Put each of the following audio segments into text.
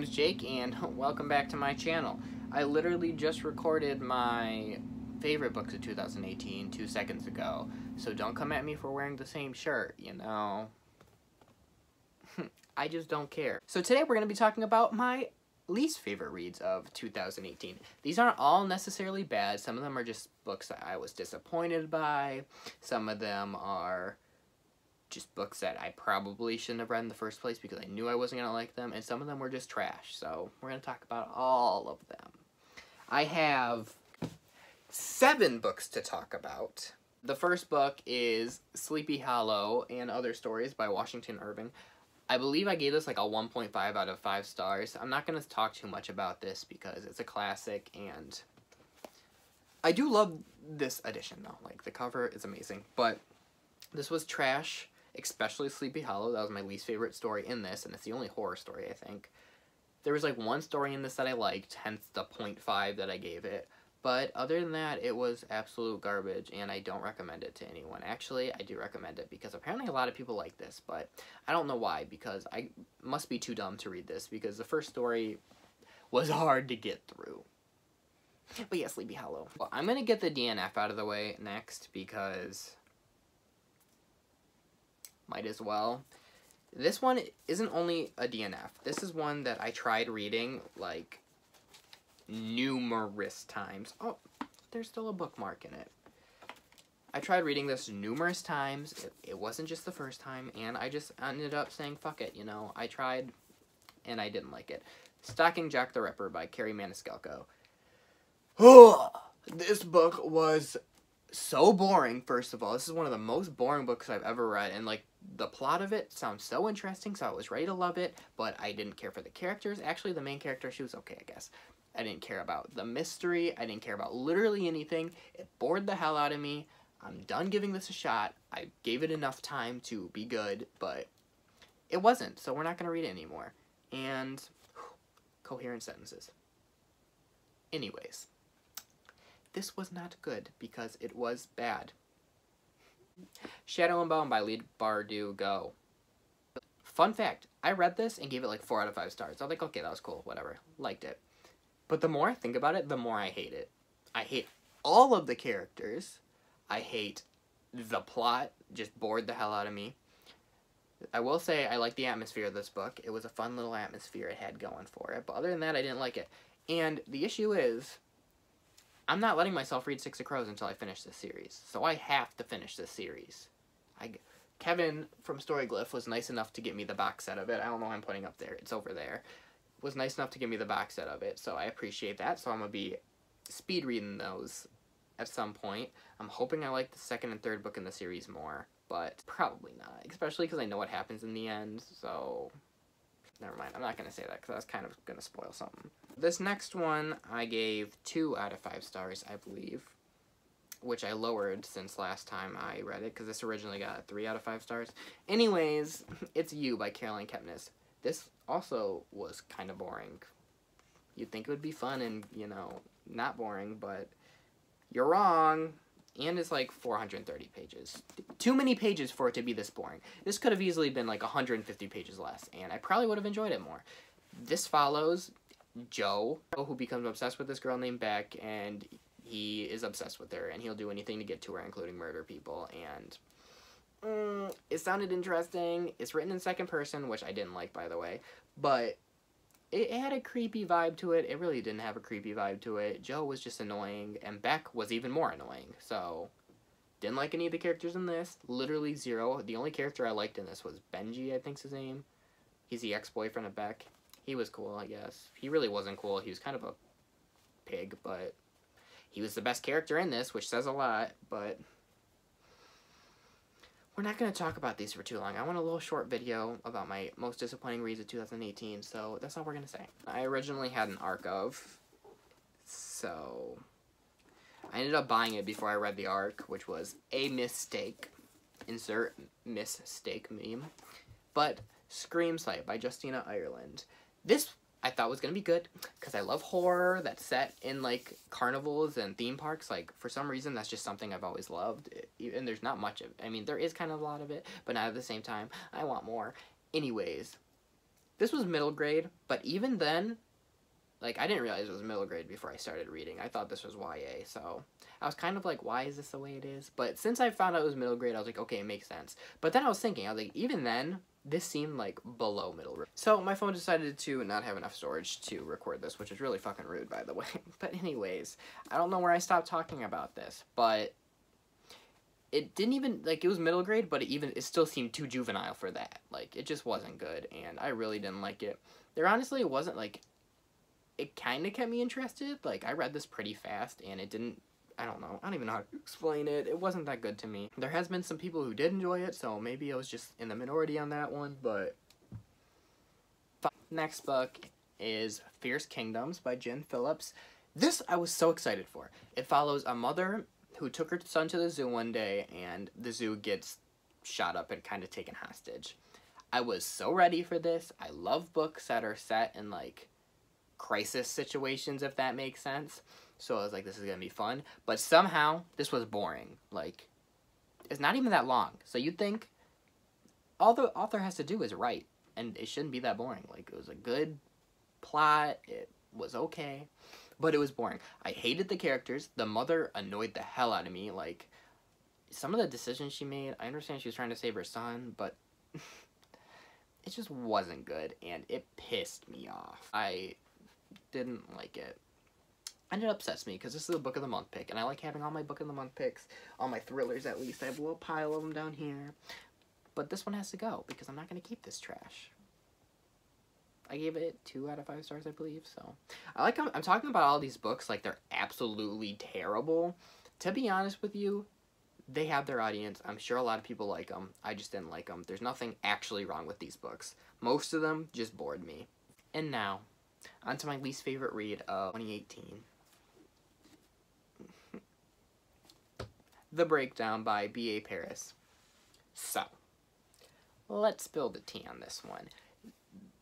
name's Jake, and welcome back to my channel. I literally just recorded my favorite books of 2018 2 seconds ago, so don't come at me for wearing the same shirt, you know. I just don't care. So today we're going to be talking about my least favorite reads of 2018. These aren't all necessarily bad. Some of them are just books that I was disappointed by. Some of them are just books that I probably shouldn't have read in the first place because I knew I wasn't going to like them, and some of them were just trash, so we're going to talk about all of them. I have 7 books to talk about. The first book is Sleepy Hollow and Other Stories by Washington Irving. I believe I gave this like a 1.5 out of 5 stars. I'm not going to talk too much about this because it's a classic, and I do love this edition though. Like, the cover is amazing, but this was trash. Especially Sleepy Hollow. That was my least favorite story in this, and it's the only horror story, I think. There was like one story in this that I liked, hence the 0.5 that I gave it. But other than that, it was absolute garbage, and I don't recommend it to anyone. Actually, I do recommend it because apparently a lot of people like this, but I don't know why, because I must be too dumb to read this, because the first story was hard to get through. But yeah, Sleepy Hollow. Well, I'm going to get the DNF out of the way next, because might as well. This one isn't only a DNF. This is one that I tried reading, like, numerous times. Oh, there's still a bookmark in it. I tried reading this numerous times. It wasn't just the first time, and I just ended up saying, fuck it, you know. I tried, and I didn't like it. Stalking Jack the Ripper by Kerri Maniscalco. This book was so boring, first of all. This is one of the most boring books I've ever read, and like, the plot of it sounds so interesting, so I was ready to love it, but I didn't care for the characters. Actually, the main character, she was okay, I guess. I didn't care about the mystery. I didn't care about literally anything. It bored the hell out of me. I'm done giving this a shot. I gave it enough time to be good, but it wasn't, so we're not going to read it anymore. And coherent sentences. Anyways, this was not good because it was bad. Shadow and Bone by Leigh Bardugo. Fun fact, I read this and gave it like 4 out of 5 stars. I was like, okay, that was cool, whatever. Liked it. But the more I think about it, the more I hate it. I hate all of the characters. I hate the plot. Just bored the hell out of me. I will say I like the atmosphere of this book. It was a fun little atmosphere it had going for it. But other than that, I didn't like it. And the issue is, I'm not letting myself read Six of Crows until I finish this series. So I have to finish this series. Kevin from Storyglyph was nice enough to get me the box set of it. I don't know why I'm putting up there. It's over there. Was nice enough to give me the box set of it. So I appreciate that. So I'm going to be speed reading those at some point. I'm hoping I like the second and third book in the series more. But probably not. Especially because I know what happens in the end. So never mind. I'm not going to say that because that's kind of going to spoil something. This next one I gave 2 out of 5 stars, I believe, which I lowered since last time I read it because this originally got a 3 out of 5 stars. Anyways, it's You by Caroline Kepnes. This also was kind of boring. You'd think it would be fun and, you know, not boring, but you're wrong. And it's like 430 pages. Too many pages for it to be this boring. This could have easily been like 150 pages less, and I probably would have enjoyed it more. This follows Joe, who becomes obsessed with this girl named Beck, and he is obsessed with her, and he'll do anything to get to her, including murder people, and it sounded interesting. It's written in second person, which I didn't like, by the way, but it had a creepy vibe to it. It really didn't have a creepy vibe to it. Joe was just annoying, and Beck was even more annoying, so didn't like any of the characters in this. Literally 0. The only character I liked in this was Benji, I think's his name. He's the ex-boyfriend of Beck. He was cool, I guess. He really wasn't cool. He was kind of a pig, but he was the best character in this, which says a lot, but we're not going to talk about these for too long. I want a little short video about my most disappointing reads of 2018, so that's all we're going to say. I originally had an arc of, so I ended up buying it before I read the arc, which was a mistake. Insert mistake meme. But Scream Site by Justina Ireland. This I thought was going to be good, because I love horror that's set in, like, carnivals and theme parks. Like, for some reason, that's just something I've always loved. And there's not much of it. I mean, there is kind of a lot of it, but not at the same time. I want more. Anyways, this was middle grade, but even then, like, I didn't realize it was middle grade before I started reading. I thought this was YA, so I was kind of like, why is this the way it is? But since I found out it was middle grade, I was like, okay, it makes sense. But then I was thinking, I was like, even then, this seemed like below middle grade. So my phone decided to not have enough storage to record this, which is really fucking rude, by the way. But anyways, I don't know where I stopped talking about this, but it didn't even, like, it was middle grade, but it still seemed too juvenile for that. Like, it just wasn't good, and I really didn't like it. There honestly wasn't, like, it kind of kept me interested. Like, I read this pretty fast, and it didn't, I don't know, I don't even know how to explain it. It wasn't that good to me. There has been some people who did enjoy it, so maybe I was just in the minority on that one, but... Next book is Fierce Kingdoms by Jen Phillips. This I was so excited for. It follows a mother who took her son to the zoo one day, and the zoo gets shot up and kind of taken hostage. I was so ready for this. I love books that are set in, like, crisis situations, if that makes sense. So I was like, this is gonna be fun. But somehow, this was boring. Like, it's not even that long. So you'd think all the author has to do is write, and it shouldn't be that boring. Like, it was a good plot. It was okay. But it was boring. I hated the characters. The mother annoyed the hell out of me. Like, some of the decisions she made, I understand she was trying to save her son, but it just wasn't good, and it pissed me off. I didn't like it. And it upsets me, because this is a book of the month pick, and I like having all my book of the month picks, all my thrillers at least. I have a little pile of them down here. But this one has to go, because I'm not going to keep this trash. I gave it 2 out of 5 stars, I believe, so. I'm talking about all these books like they're absolutely terrible. To be honest with you, they have their audience. I'm sure a lot of people like them. I just didn't like them. There's nothing actually wrong with these books. Most of them just bored me. And now, on to my least favorite read of 2018. The Breakdown by B.A. Paris. So, let's spill the tea on this one.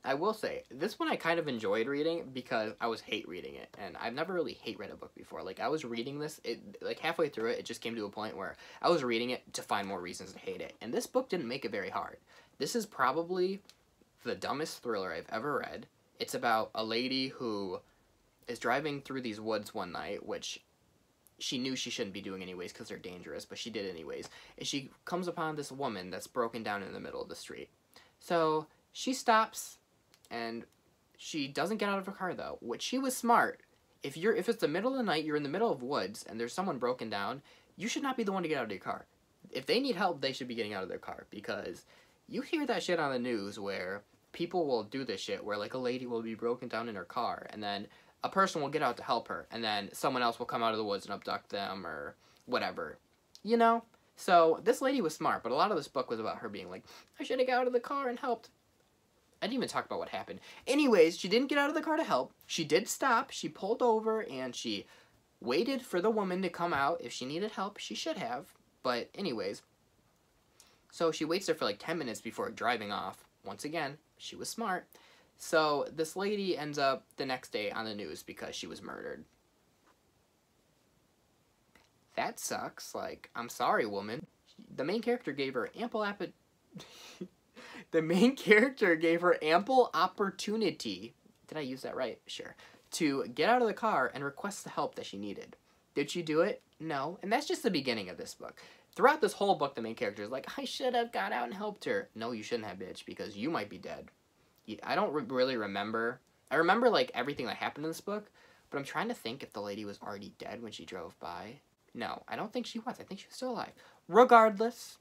I will say, this one I kind of enjoyed reading because I was hate reading it, and I've never really hate read a book before. Like, I was reading this, like, halfway through it, it just came to a point where I was reading it to find more reasons to hate it, and this book didn't make it very hard. This is probably the dumbest thriller I've ever read. It's about a lady who is driving through these woods one night, which she knew she shouldn't be doing anyways because they're dangerous, but she did anyways, and she comes upon this woman that's broken down in the middle of the street. So, she stops, and she doesn't get out of her car, though, which she was smart. If it's the middle of the night, you're in the middle of woods, and there's someone broken down, you should not be the one to get out of your car. If they need help, they should be getting out of their car, because you hear that shit on the news where people will do this shit, where, like, a lady will be broken down in her car, and then a person will get out to help her, and then someone else will come out of the woods and abduct them, or whatever. You know? So, this lady was smart, but a lot of this book was about her being like, I should have got out of the car and helped. I didn't even talk about what happened. Anyways, she didn't get out of the car to help. She did stop. She pulled over, and she waited for the woman to come out. If she needed help, she should have. But anyways, so she waits there for like 10 minutes before driving off. Once again, she was smart. So this lady ends up the next day on the news because she was murdered. That sucks. Like, I'm sorry, woman. The main character gave her ample The main character gave her ample opportunity, did I use that right? Sure, to get out of the car and request the help that she needed. Did she do it? No. And that's just the beginning of this book. Throughout this whole book, the main character is like, I should have got out and helped her. No, you shouldn't have, bitch, because you might be dead. I don't really remember. I remember, like, everything that happened in this book, but I'm trying to think if the lady was already dead when she drove by. No, I don't think she was. I think she was still alive. Regardless,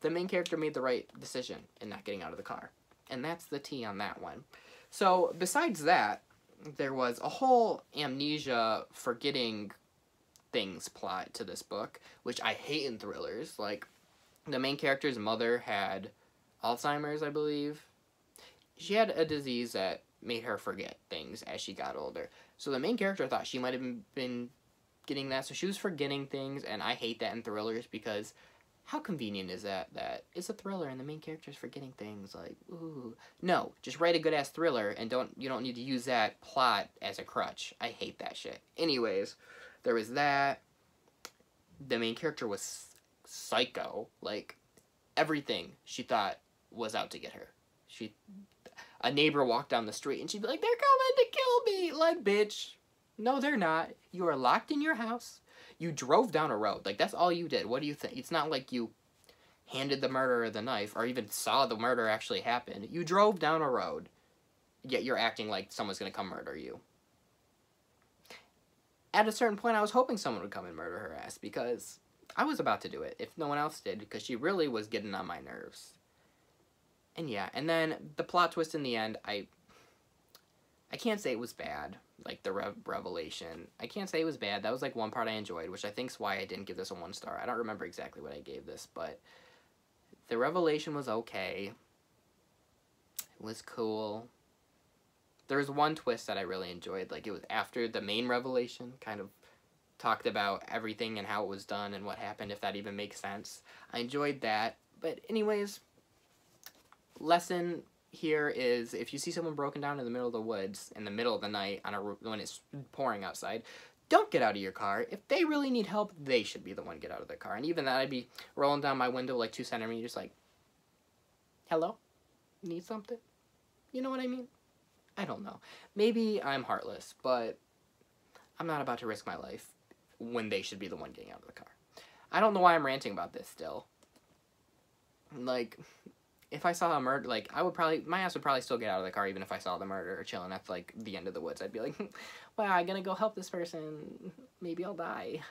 the main character made the right decision in not getting out of the car. And that's the tea on that one. So, besides that, there was a whole amnesia, forgetting things plot to this book, which I hate in thrillers. Like, the main character's mother had Alzheimer's, I believe. She had a disease that made her forget things as she got older. So the main character thought she might have been getting that, so she was forgetting things, and I hate that in thrillers because how convenient is that it's a thriller and the main character is forgetting things, like, ooh. No, just write a good-ass thriller and you don't need to use that plot as a crutch. I hate that shit. Anyways, there was that. The main character was psycho. Like, everything she thought was out to get her. a neighbor walk down the street and she'd be like, they're coming to kill me. Like, bitch, no, they're not. You are locked in your house. You drove down a road. Like, that's all you did. What do you think? It's not like you handed the murderer the knife or even saw the murder actually happen. You drove down a road, yet you're acting like someone's going to come murder you. At a certain point, I was hoping someone would come and murder her ass because I was about to do it if no one else did, because she really was getting on my nerves. And yeah, and then the plot twist in the end, I can't say it was bad, like the revelation. I can't say it was bad. That was like one part I enjoyed, which I think is why I didn't give this a 1 star. I don't remember exactly what I gave this, but the revelation was okay. It was cool. There was one twist that I really enjoyed. Like, it was after the main revelation, kind of talked about everything and how it was done and what happened, if that even makes sense. I enjoyed that. But anyways, lesson here is if you see someone broken down in the middle of the woods in the middle of the night when it's pouring outside, don't get out of your car. If they really need help, they should be the one to get out of their car. And even that, I'd be rolling down my window like 2 centimeters like, hello? Need something? You know what I mean? I don't know. Maybe I'm heartless, but I'm not about to risk my life when they should be the one getting out of the car. I don't know why I'm ranting about this still. Like, if I saw a murder, like, my ass would probably still get out of the car even if I saw the murderer chilling at, like, the end of the woods. I'd be like, wow, I'm gonna go help this person. Maybe I'll die.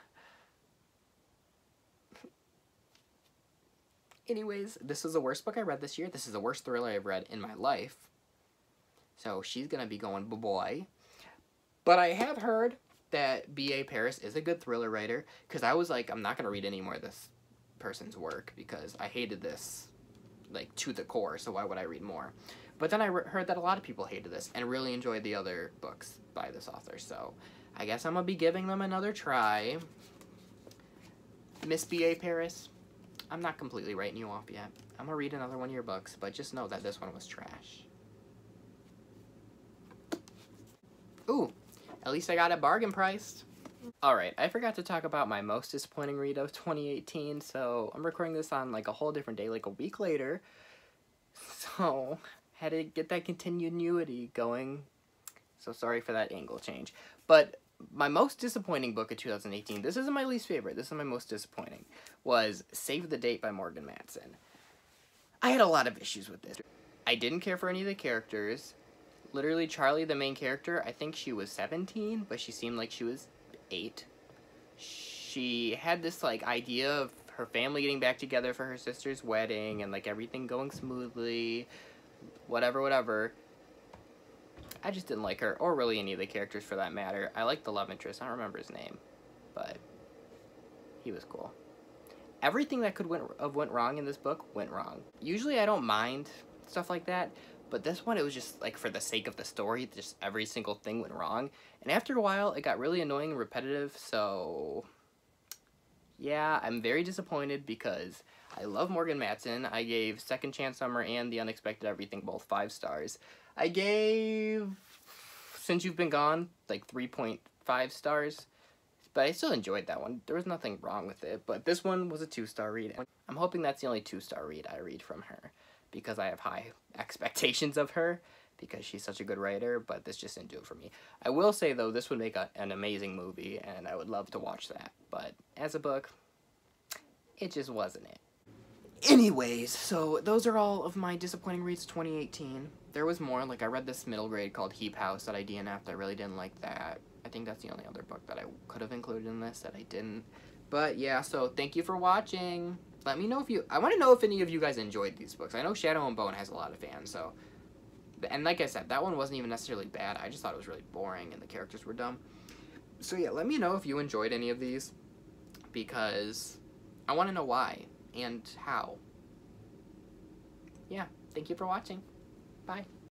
Anyways, this is the worst book I read this year. This is the worst thriller I've read in my life. So she's gonna be going, boy. But I have heard that B.A. Paris is a good thriller writer, because I was like, I'm not gonna read any more of this person's work, because I hated this, like, to the core, so why would I read more? But then I heard that a lot of people hated this, and really enjoyed the other books by this author, so I guess I'm gonna be giving them another try. Miss B.A. Paris, I'm not completely writing you off yet. I'm gonna read another one of your books, but just know that this one was trash. Ooh, at least I got it bargain priced. Alright, I forgot to talk about my most disappointing read of 2018, so I'm recording this on like a whole different day, like a week later. So, had to get that continuity going. So sorry for that angle change. But my most disappointing book of 2018, this isn't my least favorite, this is my most disappointing, was Save the Date by Morgan Matson. I had a lot of issues with this. I didn't care for any of the characters. Literally, Charlie, the main character, I think she was 17, but she seemed like she was 8. She had this, like, idea of her family getting back together for her sister's wedding and, like, everything going smoothly, whatever. I just didn't like her, or really any of the characters for that matter. I liked the love interest. I don't remember his name, but he was cool. Everything that could have went wrong in this book went wrong. Usually I don't mind stuff like that, but this one, it was just, like, for the sake of the story, just every single thing went wrong. And after a while, it got really annoying and repetitive, so yeah, I'm very disappointed because I love Morgan Matson. I gave Second Chance Summer and The Unexpected Everything both 5 stars. I gave Since You've Been Gone, like, 3.5 stars. But I still enjoyed that one. There was nothing wrong with it, but this one was a 2-star read. I'm hoping that's the only 2-star read I read from her, because I have high expectations of her, because she's such a good writer, but this just didn't do it for me. I will say, though, this would make an amazing movie, and I would love to watch that, but as a book, it just wasn't it. Anyways, so those are all of my disappointing reads 2018. There was more, like I read this middle grade called Heap House that I DNF'd. I really didn't like that. I think that's the only other book that I could have included in this that I didn't. But yeah, so thank you for watching. Let me know if I want to know if any of you guys enjoyed these books. I know Shadow and Bone has a lot of fans, so. And like I said, that one wasn't even necessarily bad. I just thought it was really boring and the characters were dumb. So yeah, let me know if you enjoyed any of these, because I want to know why and how. Yeah, thank you for watching. Bye.